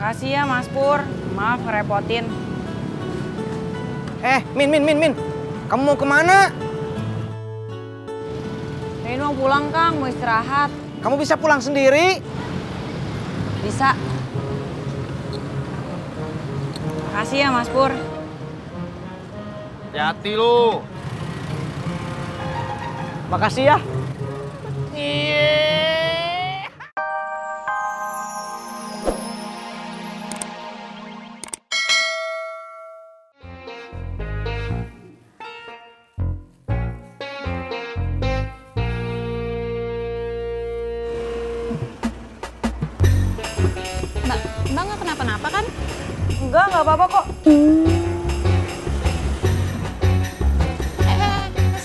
Makasih ya Mas Pur, maaf ngerepotin. Min. Kamu mau kemana? Ini mau pulang Kang, mau istirahat. Kamu bisa pulang sendiri? Bisa. Makasih ya Mas Pur. Hati-hati lu. Makasih ya. Mbak nggak kenapa-napa kan? Enggak apa-apa kok.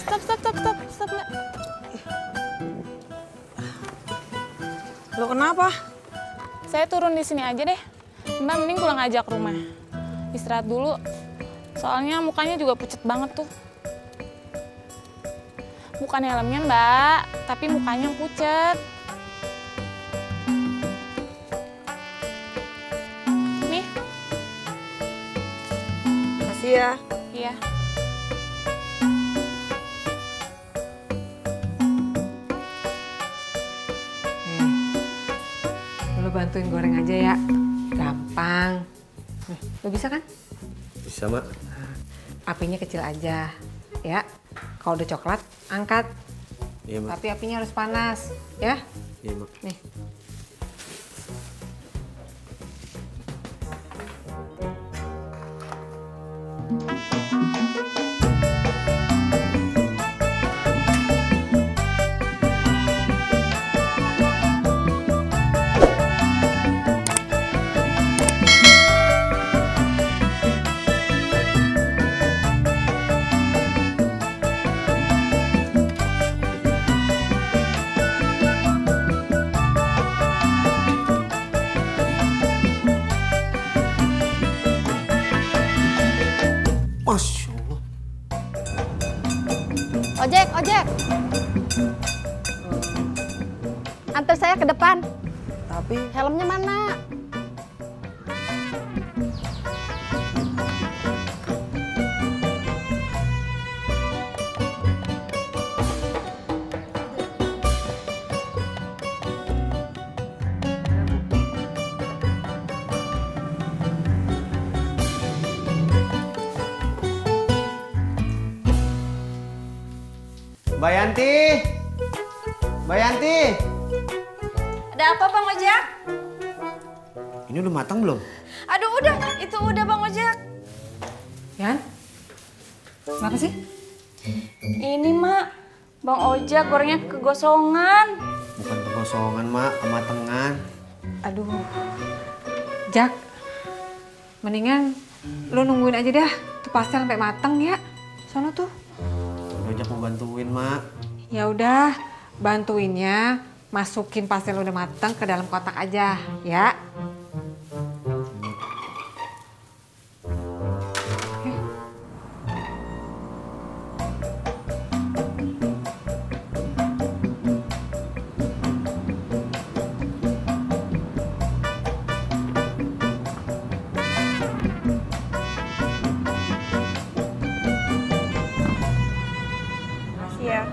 Stop, Mbak. Lo kenapa? Saya turun di sini aja deh. Mbak mending pulang aja ke rumah. Istirahat dulu. Soalnya mukanya juga pucet banget tuh. Bukan helmnya Mbak, tapi mukanya yang pucet. Nih. Makasih ya. Iya. Lo bantuin goreng aja ya, gampang. Lo bisa kan? Bisa, Mak. Apinya kecil aja, ya. Kalau udah coklat, angkat. Iya, Mak. Tapi apinya harus panas, ya. Iya, Mak. Nih. Masya Allah. Ojek. Antar saya ke depan. Tapi Helmnya mana? Mbak Yanti. Ada apa Bang Ojek? Ini udah matang belum? Aduh udah, itu udah Bang Ojek. Yan, kenapa sih? Ini Mak, Bang Ojek gorengnya kegosongan. Bukan kekosongan, Mak, kematangan. Aduh, Jak, mendingan lo nungguin aja dah, tuh pastel sampai mateng ya. Sono tuh. Ojek mau bantuin, Mak. Ya udah, bantuinnya masukin pastel udah mateng ke dalam kotak aja, ya. Makasih ya.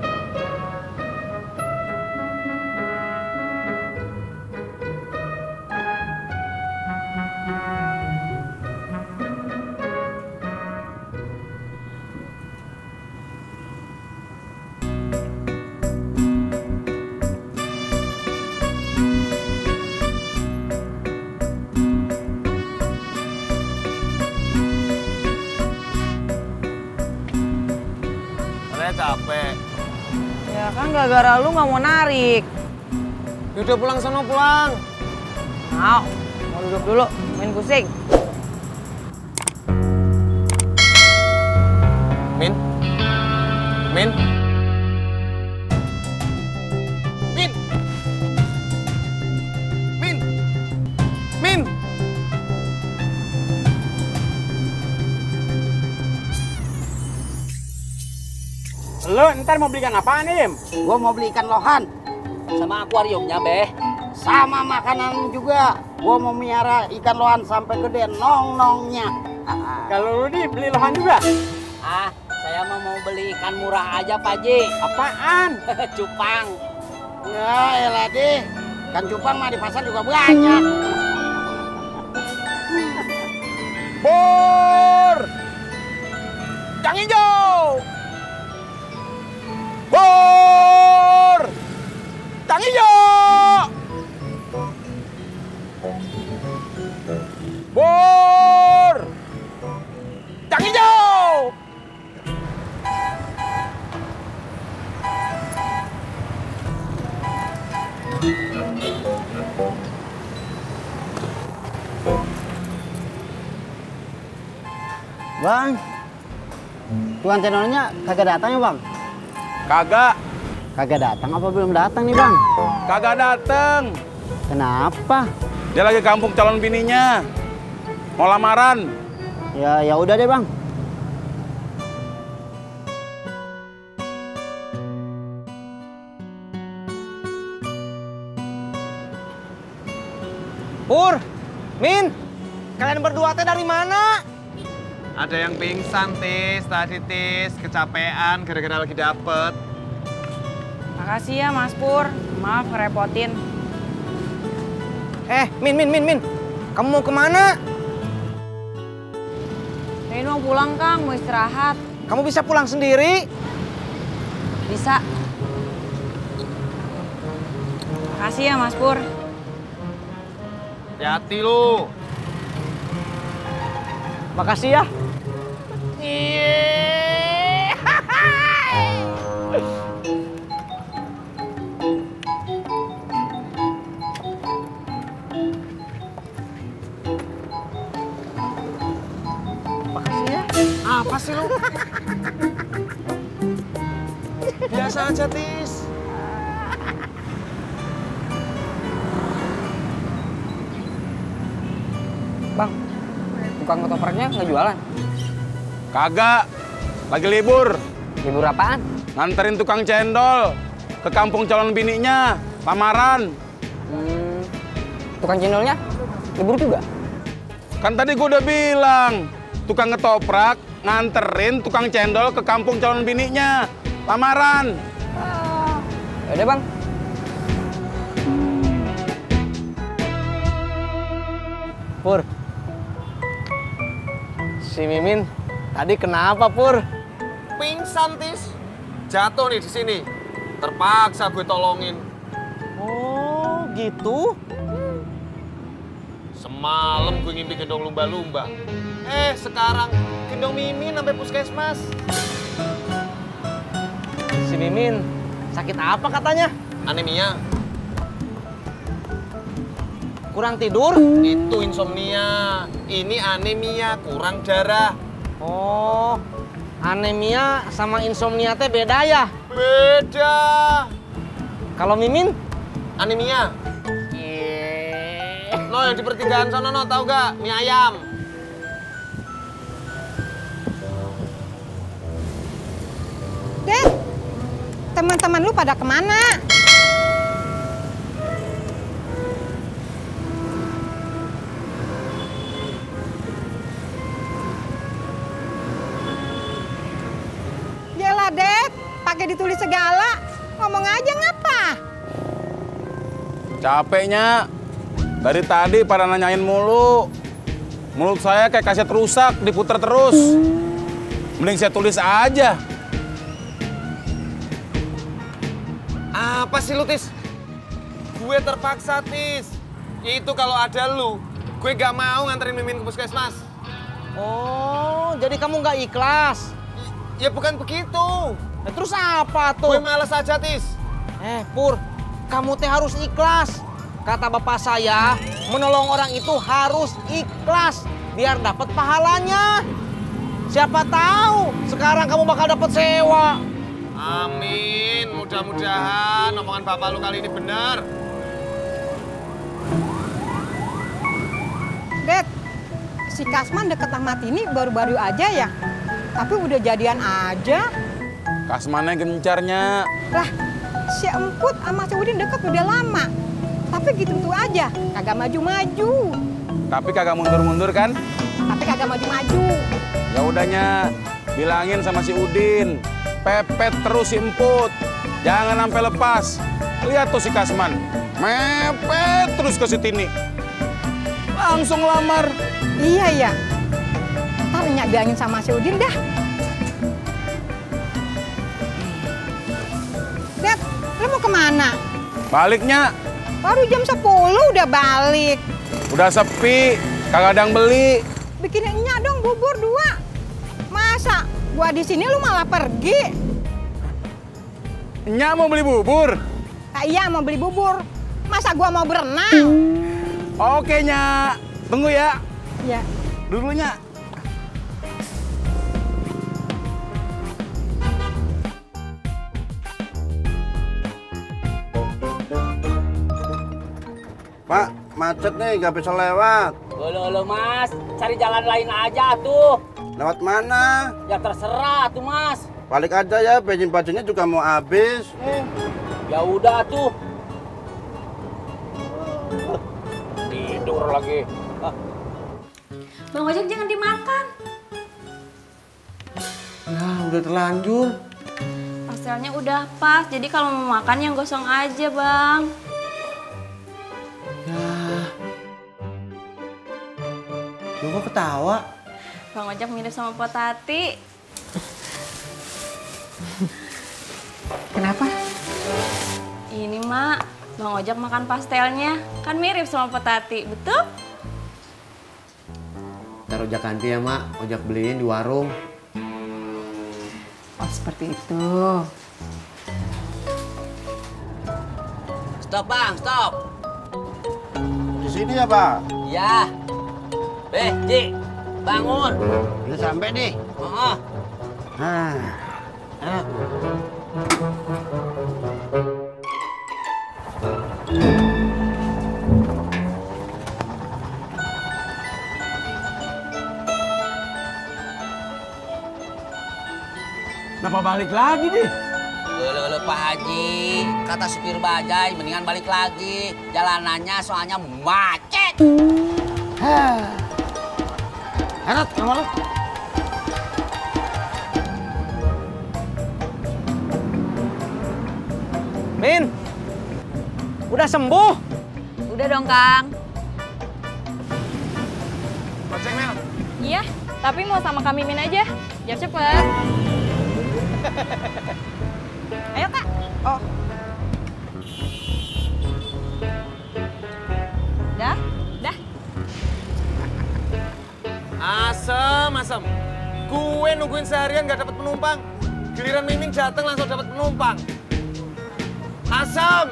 Saya capek. Ya kan gara-gara lu nggak mau narik. Udah pulang sono, pulang. Mau duduk dulu, main pusing. Min? Min? Min? Min? Min? Lo ntar mau belikan apaan, Im? Gua mau beli ikan lohan Sama akuariumnya, Beh. sama makanan juga. Gua mau miara ikan lohan sampai gede nong-nongnya. Kalau lu nih beli lohan juga? Saya mau beli ikan murah aja, Pak Ji. Apaan? Cupang. Ya elah deh. Ikan cupang mah di pasar juga banyak. Pur! Cang hijau! Pur! Cang hijau! Pur! Cang hijau! Bang, tukang cendolnya kagak datang ya bang? Kagak, Kagak datang apa belum datang nih bang? kagak dateng. Kenapa? Dia lagi kampung calon bininya. Mau lamaran. Ya udah deh bang. Pur, Min, kalian berdua teh dari mana? Ada yang pingsan, Tis. Tadi, Tis. Kecapean gara-gara lagi dapet. Makasih ya Mas Pur, maaf ngerepotin. Min, kamu mau kemana? Ini mau pulang Kang, mau istirahat. Kamu bisa pulang sendiri? Bisa. Makasih ya Mas Pur. Hati-hati lu. Makasih ya. Makasih ya. Apa sih lu? Biasa aja, Tis. Bang, tukang ketopraknya nggak jualan? Kagak. Lagi libur. Libur apaan? Nganterin tukang cendol ke kampung calon bininya. Lamaran. Tukang cendolnya libur juga? Kan tadi gua udah bilang. Tukang ketoprak nganterin tukang cendol ke kampung calon bininya. Lamaran. Yaudah bang. Pur, si Mimin tadi kenapa Pur? Pingsan, Tis. Jatuh nih di sini. Terpaksa gue tolongin. Oh gitu? Semalam gue ngimpi gendong lumba-lumba. Sekarang gendong Mimin sampai puskesmas. Si Mimin sakit apa katanya? Anemia. Kurang tidur? Itu insomnia. Ini anemia, kurang darah. Oh, anemia sama insomnia teh beda ya? Beda. Kalau Mimin? Anemia. No, yang di pertigaan sana, no, tahu gak? Mie ayam. Dek, teman-teman lu pada kemana? Yalah, Dek, pakai ditulis segala. Ngomong aja ngapa? Capeknya. Dari tadi pada nanyain mulu. Mulut saya kayak kaset rusak, diputer terus. Mending saya tulis aja. Apa sih lu, Tis? Gue terpaksa, Tis. Ya itu kalau ada lu, gue gak mau nganterin Mimin ke puskesmas. Oh, jadi kamu nggak ikhlas? Ya bukan begitu. Terus apa Gue tuh? males aja, Tis. Pur, kamu teh harus ikhlas. Kata bapak saya, menolong orang itu harus ikhlas biar dapat pahalanya. Siapa tahu sekarang kamu bakal dapat sewa. Amin, mudah-mudahan omongan bapak lu kali ini benar. Dek, si Kasman deket sama Tini baru-baru aja ya? Tapi udah jadian aja. Kasmannya gencarnya. Lah, si Emput sama si Udin deket udah lama. Tapi gitu tuh aja, kagak maju-maju. Tapi kagak mundur-mundur kan? Tapi kagak maju-maju. Ya udahnya, bilangin sama si Udin, pepet terus si Emput. Jangan sampai lepas. Lihat tuh si Kasman, mepet terus ke si Tini. Langsung lamar. Iya ya. Ntar Nyak bilangin sama si Udin dah. Dad, lu mau kemana? Baliknya Baru jam 10 udah balik. udah sepi, kagak ada yang beli. Bikinin Nyak dong bubur 2. Masa gua di sini lu malah pergi? Nya mau beli bubur? Ah, iya mau beli bubur. Masa gua mau berenang? Oke, Nya. Tunggu ya. Ya. Dulu, Nya. Pak, macet nih, nggak bisa lewat. Ulu mas, cari jalan lain aja tuh. Lewat mana? Ya terserah tuh mas. Balik aja ya, bensin-bensinnya juga mau habis. Ya udah tuh. Tidur lagi. Bang Ojek jangan dimakan. Nah, udah terlanjur. Pastelnya udah pas, jadi kalau mau makan yang gosong aja, Bang. Ya. Lu kok ketawa? Bang Ojek mirip sama Potati. Kenapa? Ini, Mak. Bang Ojek makan pastelnya. Kan mirip sama Potati, betul? Ntar ojak ganti ya, Mak. Ojak beliin di warung. Oh, seperti itu. Stop bang, stop. Di sini ya, Pak? Ya. Ji, bangun. Udah sampai nih. Oh. Kenapa balik lagi nih? Ulu Pak Haji, kata supir bajai mendingan balik lagi. Jalanannya soalnya macet. Herat, sama lu. Min, udah sembuh? Udah dong, Kang. Goceng, Mel. Iya, tapi mau sama Kang Mimin aja. Biar cepet. Ayo Kak. Oh, Dah? Dah? Asem. Gue nungguin seharian gak dapet penumpang. Giliran Miming datang langsung dapet penumpang. Asem.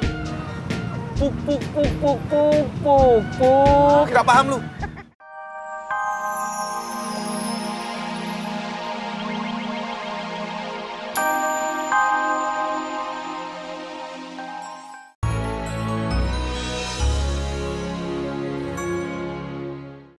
Puk. Gak paham lu.